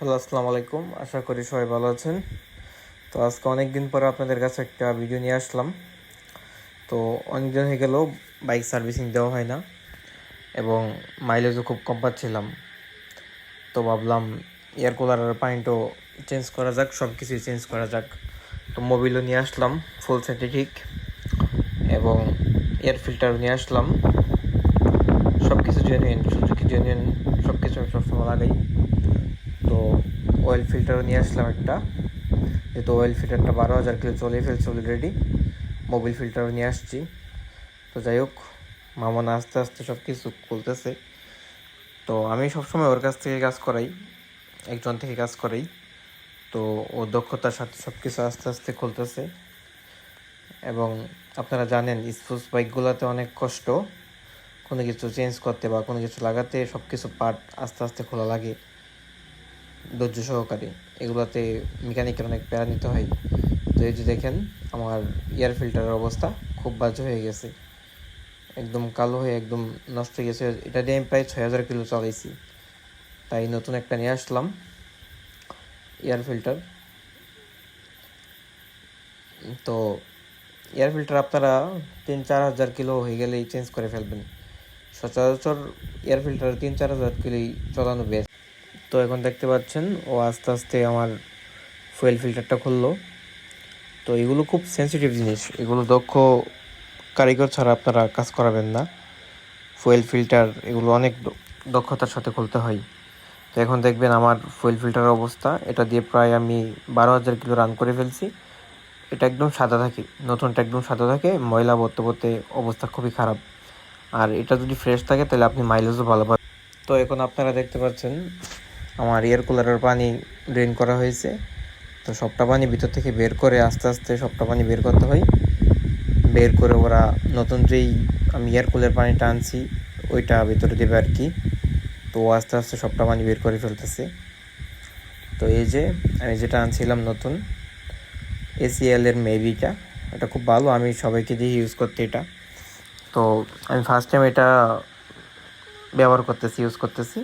Hello, আসসালামু আলাইকুম। আশা করি সবাই ভালো আছেন। তো আজকে অনেক দিন পরে আপনাদের কাছে একটা ভিডিও নিয়ে আসলাম। তো অনেক দিন হয়ে গেল বাইক সার্ভিসিং দেওয়া হয় না এবং মাইলেজও খুব কম পাচ্ছিলাম। তো ভাবলাম এয়ার কুলারের পানিটাও চেঞ্জ করা যাক, সব কিছুই চেঞ্জ করা যাক। তো মোবিলও নিয়ে আসলাম ফুল সিনথেটিক এবং এয়ার ফিল্টারও নিয়ে আসলাম। সব কিছু জেনুইন, সুজুকি জেনুইন, সব কিছু আমি সবসময় লাগাই। তো অয়েল ফিল্টারও নিয়ে আসলাম একটা, যেহেতু অয়েল ফিল্টারটা 12,000 কিলো চলে ফেলছে অলরেডি। মোবিল ফিল্টারও নিয়ে আসছি। তো যাই হোক, মামুন আস্তে আস্তে সব কিছু খুলতেছে। তো আমি সবসময় ওর কাছ থেকে কাজ করাই, একজন থেকে কাজ করাই। তো ও দক্ষতার সাথে সব কিছু আস্তে আস্তে খুলতেছে। এবং আপনারা জানেন স্পোর্টস বাইকগুলোতে অনেক কষ্ট কোনো কিছু চেঞ্জ করতে বা কোনো কিছু লাগাতে। সব কিছু পার্ট আস্তে আস্তে খোলা লাগে ধৈর্য সহকারে। এগুলোতে মেকানিকের অনেক প্যারা নিতে হয়। তো এই যে দেখেন, আমার এয়ার ফিল্টারের অবস্থা খুব বাজে হয়ে গেছে, একদম কালো হয়ে একদম নষ্ট হয়ে গেছে। এটা দিয়ে আমি প্রায় 6,000 কিলো চালাইছি, তাই নতুন একটা নিয়ে আসলাম এয়ার ফিল্টার। তো এয়ার ফিল্টার আপনারা 3-4 হাজার কিলো হয়ে গেলেই চেঞ্জ করে ফেলবেন। সচরাচর এয়ার ফিল্টার 3-4 হাজার কিলোই চালানো বেস্ট। তো এখন দেখতে পাচ্ছেন ও আস্তে আস্তে আমার ফুয়েল ফিল্টারটা খুললো। তো এগুলো খুব সেন্সিটিভ জিনিস, এগুলো দক্ষ কারিগর ছাড়া আপনারা কাজ করাবেন না। ফুয়েল ফিল্টার এগুলো অনেক দক্ষতার সাথে খুলতে হয়। তো এখন দেখবেন আমার ফুয়েল ফিল্টারের অবস্থা, এটা দিয়ে প্রায় আমি 12,000 কিলো রান করে ফেলছি। এটা একদম সাদা থাকে, নতুনটা একদম সাদা থাকে, ময়লা পড়তে পড়তে অবস্থা খুবই খারাপ। আর এটা যদি ফ্রেশ থাকে তাহলে আপনি মাইলেজও ভালো পাবেন। তো এখন আপনারা দেখতে পাচ্ছেন আমার এয়ার কুলারের পানি ড্রেন করা হয়েছে। তো সবটা পানি ভিতর থেকে বের করে আস্তে আস্তে সবটা পানি বের করতে হয়। বের করে ওরা নতুন যেই আমি এয়ার কুলার পানিটা আনছি ওইটা ভিতরে দেবে আর কি। তো আস্তে আস্তে সবটা পানি বের করে ফেলতেছে। তো এই যে আমি যেটা আনছিলাম নতুন ACL এর মেবিটা, এটা খুব ভালো, আমি সবাইকে দিয়ে ইউজ করতে এটা। তো আমি ফার্স্ট টাইম এটা ব্যবহার করতেছি, ইউজ করতেছি।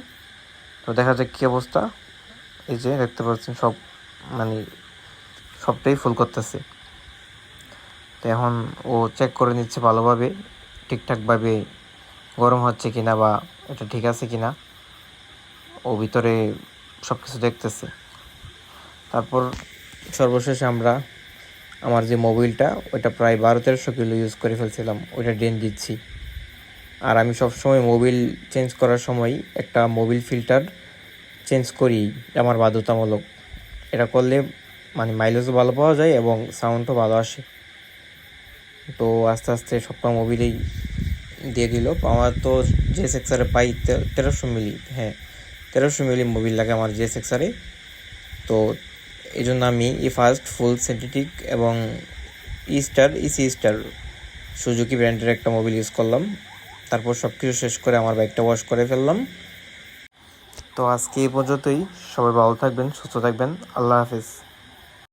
তো দেখা যাক কী অবস্থা। এই যে দেখতে পাচ্ছেন সব মানে সবটাই ফুল করতেছে। তো এখন ও চেক করে নিচ্ছে ভালোভাবে, ঠিকঠাকভাবে গরম হচ্ছে কিনা বা এটা ঠিক আছে কিনা, ও ভিতরে সব কিছু দেখতেছে। তারপর সর্বশেষে আমরা আমার যে মোবিলটা ওইটা প্রায় 1200-1300 কিলো ইউজ করে ফেলছিলাম, ওইটা ড্রেন দিচ্ছি। আর আমি সবসময় মোবিল চেঞ্জ করার সময় একটা মোবিল ফিল্টার চেঞ্জ করি, আমার বাধ্যতামূলক। এটা করলে মানে মাইলেজও ভালো পাওয়া যায় এবং সাউন্ডও ভালো আসে। তো আস্তে আস্তে সবটা মোবিলেই দিয়ে দিল। আমার তো JSX-এর পাই 1300 মিলি, হ্যাঁ 1300 মিলি মোবিল লাগে আমার JSX-এ। তো এই জন্য আমি ফার্স্ট ফুল সিনথেটিক এবং ইসি স্টার সুজুকি ব্র্যান্ডের একটা মোবিল ইউজ করলাম। তারপর সব কিছু শেষ করে আমার বাইকটা ওয়াশ করে ফেললাম। তো আজকে এই পর্যন্তই। সবাই ভালো থাকবেন, সুস্থ থাকবেন। আল্লাহ হাফেজ।